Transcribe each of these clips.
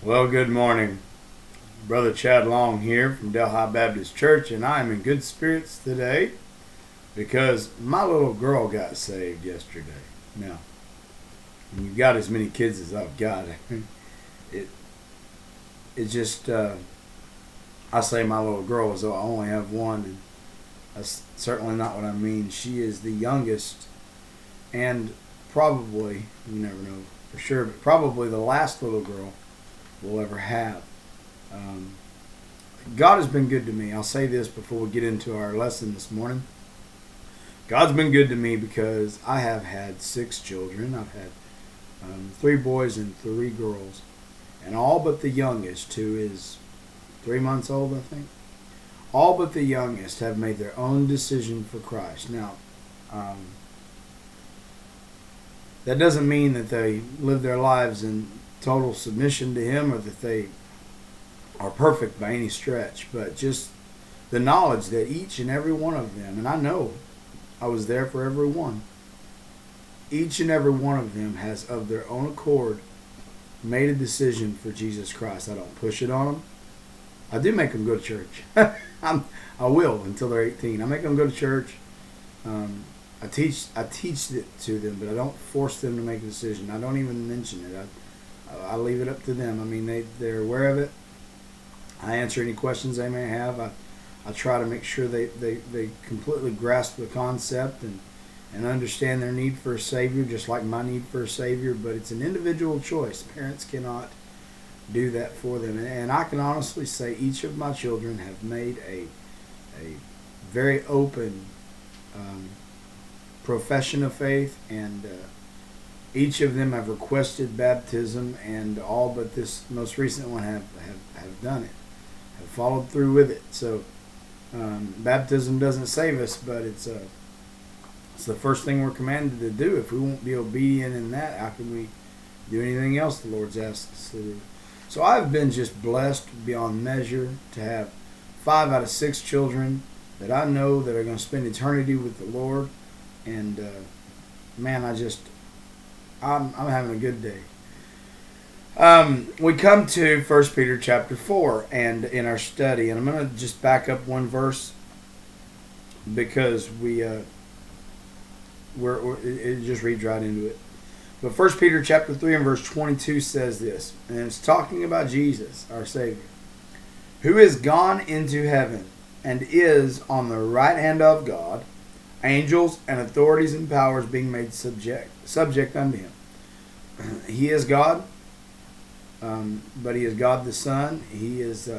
Well, good morning. Brother Chad Long here from Delhi Baptist Church, and I am in good spirits today because my little girl got saved yesterday. Now, when you've got as many kids as I've got, it it just I say my little girl as though I only have one, and that's certainly not what I mean. She is the youngest, and probably, you never know for sure, but probably the last little girl we'll ever have. Um, God has been good to me. I'll say this before we get into our lesson this morning. God's been good to me because I have had 6 children. I've had 3 boys and 3 girls. And all but the youngest, who is 3 months old, I think, all but the youngest have made their own decision for Christ. Now, that doesn't mean that they live their lives in total submission to Him or that they are perfect by any stretch, but just the knowledge that each and every one of them, and I know I was there for every one, each and every one of them has of their own accord made a decision for Jesus Christ. I don't push it on them. I do make them go to church. I will until they're 18. I make them go to church. I teach it to them, but I don't force them to make a decision. I don't even mention it. I leave it up to them. I mean, they're aware of it. I answer any questions they may have. I try to make sure they completely grasp the concept and understand their need for a Savior, just like my need for a Savior. But it's an individual choice. Parents cannot do that for them. And I can honestly say each of my children have made a very open profession of faith, and each of them have requested baptism, and all but this most recent one have done it, have followed through with it. So baptism doesn't save us, but it's the first thing we're commanded to do. If we won't be obedient in that, how can we do anything else the Lord's asked us to do? So I've been just blessed beyond measure to have 5 out of 6 children that I know that are going to spend eternity with the Lord. And man, I'm having a good day. We come to 1 Peter chapter 4 and in our study, and I'm going to just back up one verse because it just reads right into it. But 1 Peter chapter 3 and verse 22 says this, and it's talking about Jesus, our Savior, who is gone into heaven and is on the right hand of God, angels and authorities and powers being made subject unto Him. He is God, but He is God the Son. He is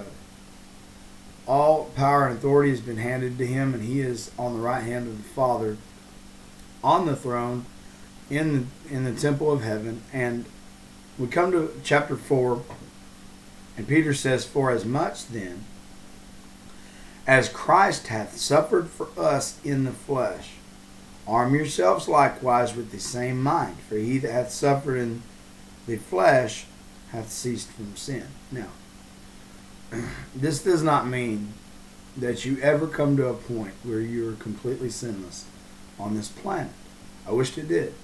all power and authority has been handed to Him, and He is on the right hand of the Father, on the throne, in the temple of heaven. And we come to chapter 4, and Peter says, "For as much then as Christ hath suffered for us in the flesh, arm yourselves likewise with the same mind. For he that hath suffered in the flesh hath ceased from sin." Now, this does not mean that you ever come to a point where you are completely sinless on this planet. I wished it did.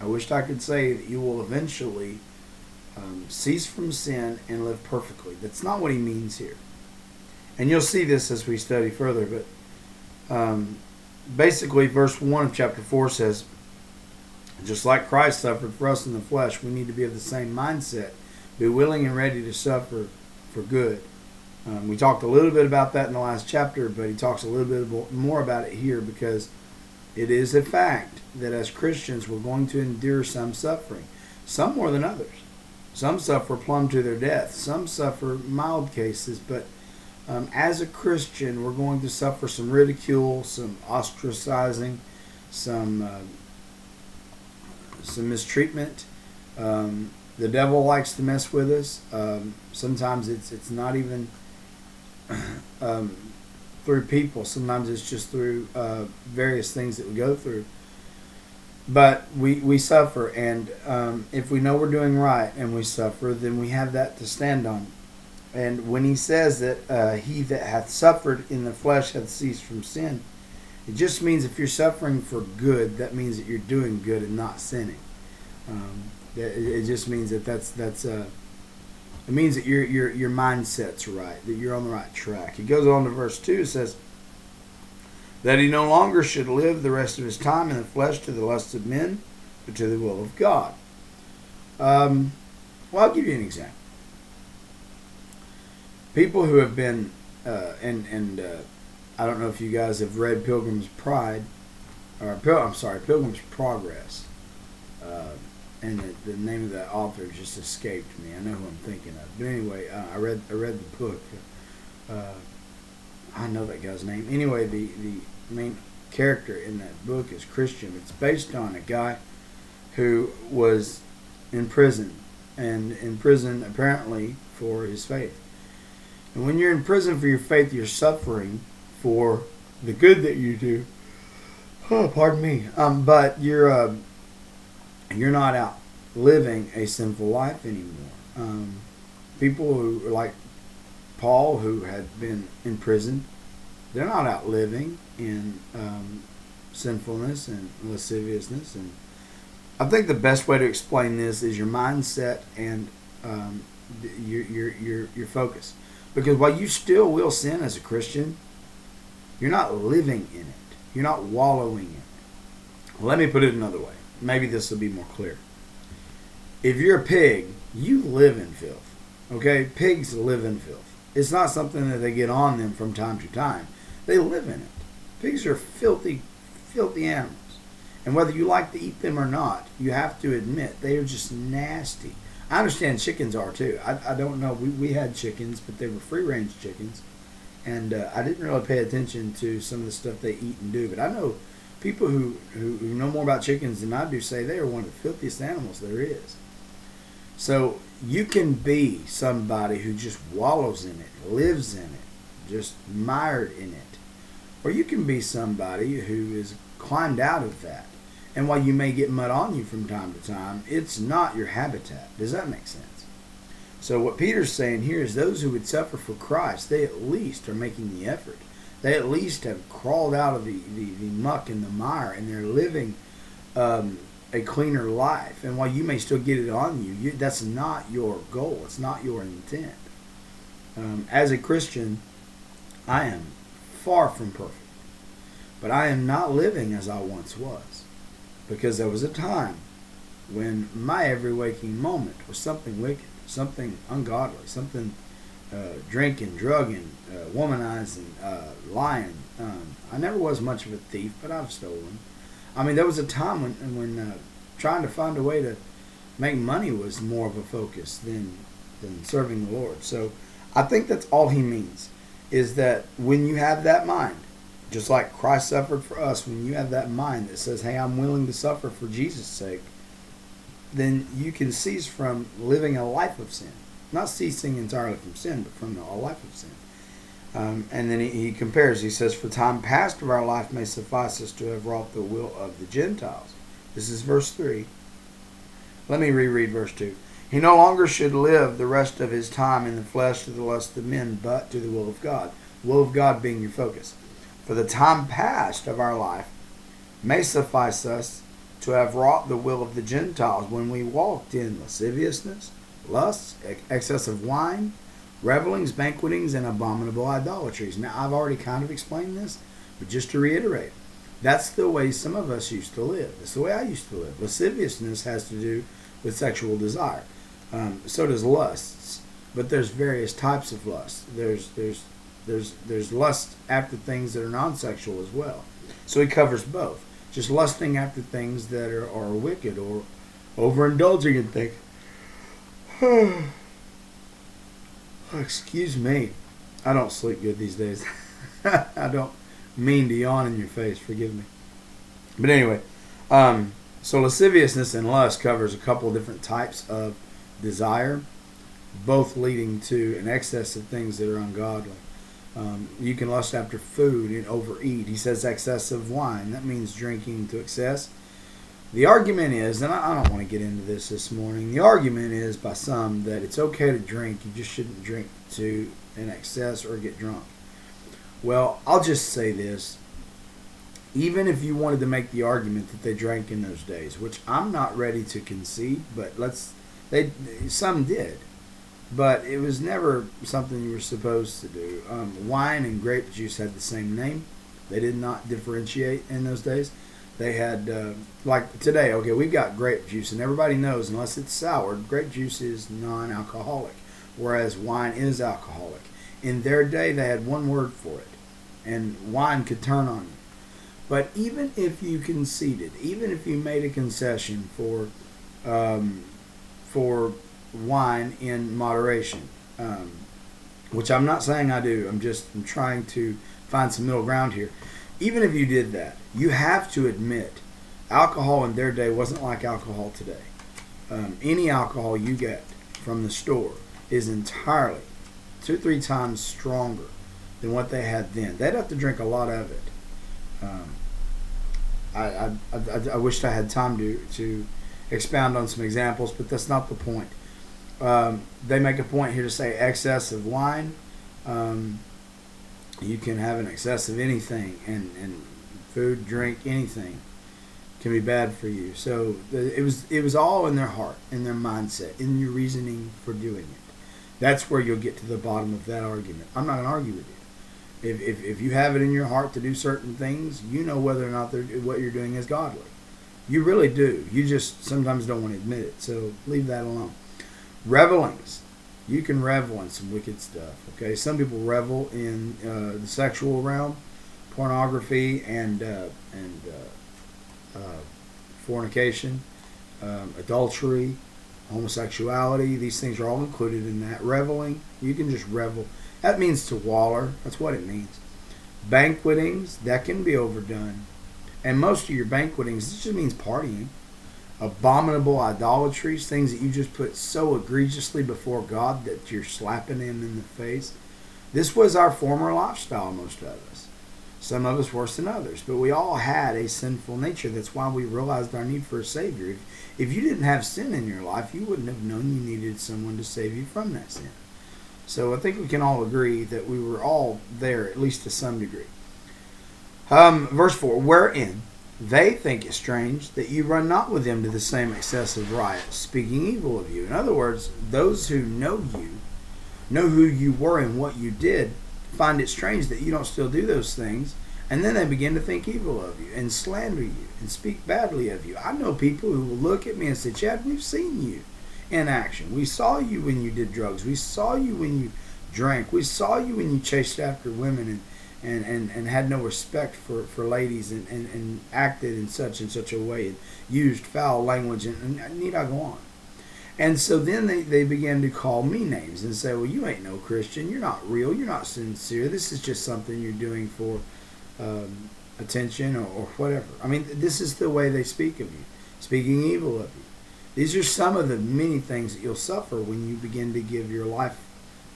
I wished I could say that you will eventually cease from sin and live perfectly. That's not what he means here. And you'll see this as we study further, but basically verse 1 of chapter 4 says, just like Christ suffered for us in the flesh, we need to be of the same mindset, be willing and ready to suffer for good. We talked a little bit about that in the last chapter, but he talks a little bit more about it here because it is a fact that as Christians we're going to endure some suffering, some more than others. Some suffer plumb to their death, some suffer mild cases, but as a Christian, we're going to suffer some ridicule, some ostracizing, some mistreatment. The devil likes to mess with us. Sometimes it's not even through people. Sometimes it's just through various things that we go through. But we suffer, and if we know we're doing right and we suffer, then we have that to stand on. And when he says that he that hath suffered in the flesh hath ceased from sin, it just means if you're suffering for good, that means that you're doing good and not sinning. It just means that that's It means that your mindset's right, that you're on the right track. He goes on to verse 2, it says, that he no longer should live the rest of his time in the flesh to the lusts of men, but to the will of God. Well, I'll give you an example. People who have been, I don't know if you guys have read Pilgrim's Pilgrim's Progress. And the name of that author just escaped me. I know who I'm thinking of. But anyway, I read the book. I know that guy's name. Anyway, the main character in that book is Christian. It's based on a guy who was in prison, and in prison apparently for his faith. And when you're in prison for your faith, you're suffering for the good that you do. Oh, pardon me. But you're not out living a sinful life anymore. People who, like Paul, who had been in prison, they're not out living in sinfulness and lasciviousness. And I think the best way to explain this is your mindset and your focus. Because while you still will sin as a Christian, you're not living in it. You're not wallowing in it. Let me put it another way. Maybe this will be more clear. If you're a pig, you live in filth. Okay? Pigs live in filth. It's not something that they get on them from time to time. They live in it. Pigs are filthy, filthy animals. And whether you like to eat them or not, you have to admit they are just nasty. I understand chickens are too. I don't know. We had chickens, but they were free-range chickens. And I didn't really pay attention to some of the stuff they eat and do. But I know people who know more about chickens than I do say they are one of the filthiest animals there is. So you can be somebody who just wallows in it, lives in it, just mired in it. Or you can be somebody who is climbed out of that. And while you may get mud on you from time to time, it's not your habitat. Does that make sense? So what Peter's saying here is those who would suffer for Christ, they at least are making the effort. They at least have crawled out of the muck and the mire, and they're living a cleaner life. And while you may still get it on you, that's not your goal. It's not your intent. As a Christian, I am far from perfect. But I am not living as I once was. Because there was a time when my every waking moment was something wicked, something ungodly, something drinking, drugging, womanizing, lying. I never was much of a thief, but I've stolen. I mean, there was a time when trying to find a way to make money was more of a focus than serving the Lord. So I think that's all he means, is that when you have that mind, just like Christ suffered for us, when you have that mind that says, hey, I'm willing to suffer for Jesus' sake, then you can cease from living a life of sin. Not ceasing entirely from sin, but from a life of sin. And then he compares, he says, for time past of our life may suffice us to have wrought the will of the Gentiles. This is verse 3. Let me reread verse 2. He no longer should live the rest of his time in the flesh to the lust of men, but to the will of God. The will of God being your focus. For the time past of our life may suffice us to have wrought the will of the Gentiles when we walked in lasciviousness, lusts, excess of wine, revelings, banquetings, and abominable idolatries. Now, I've already kind of explained this, but just to reiterate, that's the way some of us used to live. That's the way I used to live. Lasciviousness has to do with sexual desire. So does lusts, but there's various types of lust. There's lust after things that are non-sexual as well. So he covers both. Just lusting after things that are wicked or overindulging in things. Excuse me. I don't sleep good these days. I don't mean to yawn in your face. Forgive me. But anyway, so lasciviousness and lust covers a couple different types of desire, both leading to an excess of things that are ungodly. You can lust after food and overeat. He says excess of wine. That means drinking to excess. The argument is, and I don't want to get into this morning, the argument is by some that it's okay to drink. You just shouldn't drink to an excess or get drunk. Well, I'll just say this. Even if you wanted to make the argument that they drank in those days, which I'm not ready to concede, but some did. but it was never something you were supposed to do. Wine and grape juice had the same name. They did not differentiate in those days. They had, like today, okay, we've got grape juice, and everybody knows, unless it's sour, grape juice is non-alcoholic, whereas wine is alcoholic. In their day, they had one word for it, and wine could turn on you. But even if you conceded, even if you made a concession for wine in moderation, which I'm not saying I do, I'm trying to find some middle ground here. Even if you did that, you have to admit alcohol in their day wasn't like alcohol today. Any alcohol you get from the store is entirely 2-3 times stronger than what they had then. They'd have to drink a lot of it. I wished I had time to expound on some examples, but that's not the point. They make a point here to say excess of wine. You can have an excess of anything, and food, drink, anything can be bad for you. So it was all in their heart, in their mindset, in your reasoning for doing it. That's where you'll get to the bottom of that argument. I'm not going to argue with you. If you have it in your heart to do certain things, you know whether or not what you're doing is godly. You really do. You just sometimes don't want to admit it. So leave that alone. Revelings. You can revel in some wicked stuff. Okay, some people revel in the sexual realm, pornography, and fornication, adultery, homosexuality. These things are all included in that. Reveling. You can just revel. That means to waller. That's what it means. Banquetings. That can be overdone. And most of your banquetings, this just means partying. Abominable idolatries, things that you just put so egregiously before God that you're slapping Him in the face. This was our former lifestyle, most of us. Some of us worse than others, but we all had a sinful nature. That's why we realized our need for a Savior. If you didn't have sin in your life, you wouldn't have known you needed someone to save you from that sin. So I think we can all agree that we were all there, at least to some degree. Verse 4, wherein they think it strange that you run not with them to the same excessive riot, speaking evil of you. In other words, those who know you, know who you were and what you did, find it strange that you don't still do those things, and then they begin to think evil of you and slander you and speak badly of you. I know people who will look at me and say, Chad, we've seen you in action. We saw you when you did drugs. We saw you when you drank. We saw you when you chased after women and had no respect for ladies and acted in such and such a way and used foul language, and need I go on. And so then they began to call me names and say, well, you ain't no Christian. You're not real. You're not sincere. This is just something you're doing for attention or whatever. I mean, this is the way they speak of you, speaking evil of you. These are some of the many things that you'll suffer when you begin to give your life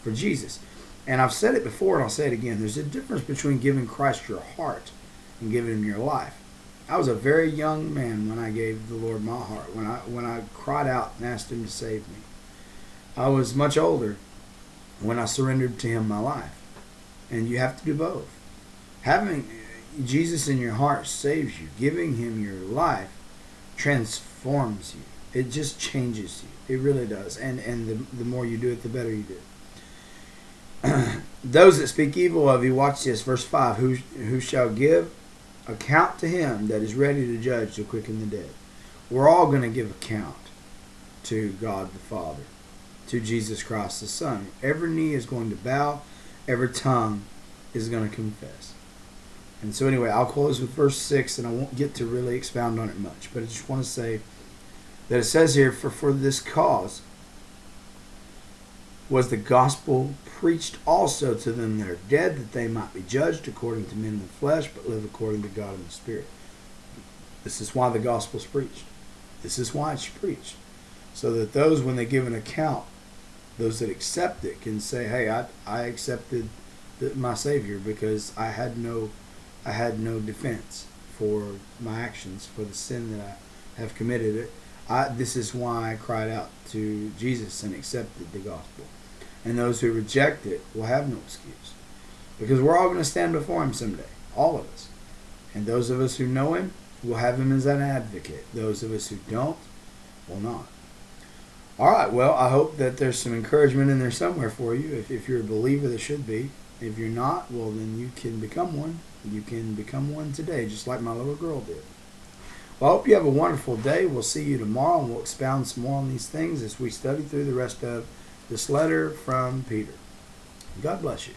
for Jesus. And I've said it before, and I'll say it again. There's a difference between giving Christ your heart and giving Him your life. I was a very young man when I gave the Lord my heart, when I cried out and asked Him to save me. I was much older when I surrendered to Him my life. And you have to do both. Having Jesus in your heart saves you. Giving Him your life transforms you. It just changes you. It really does. And the more you do it, the better you do it. Those that speak evil of you, watch this, verse 5, who shall give account to Him that is ready to judge to quicken the dead. We're all going to give account to God the Father, to Jesus Christ the Son. Every knee is going to bow, every tongue is going to confess. And so anyway, I'll close with verse 6, and I won't get to really expound on it much, but I just want to say that it says here, for this cause was the gospel preached also to them that are dead, that they might be judged according to men in the flesh, but live according to God in the Spirit. This is why the gospel is preached. This is why it's preached. So that those, when they give an account, those that accept it can say, hey, I accepted my Savior because I had no defense for my actions, for the sin that I have committed. This is why I cried out to Jesus and accepted the gospel. And those who reject it will have no excuse. Because we're all going to stand before Him someday. All of us. And those of us who know Him will have Him as an advocate. Those of us who don't will not. All right, well, I hope that there's some encouragement in there somewhere for you. If you're a believer, there should be. If you're not, well, then you can become one. You can become one today, just like my little girl did. Well, I hope you have a wonderful day. We'll see you tomorrow, and we'll expound some more on these things as we study through the rest of this letter from Peter. God bless you.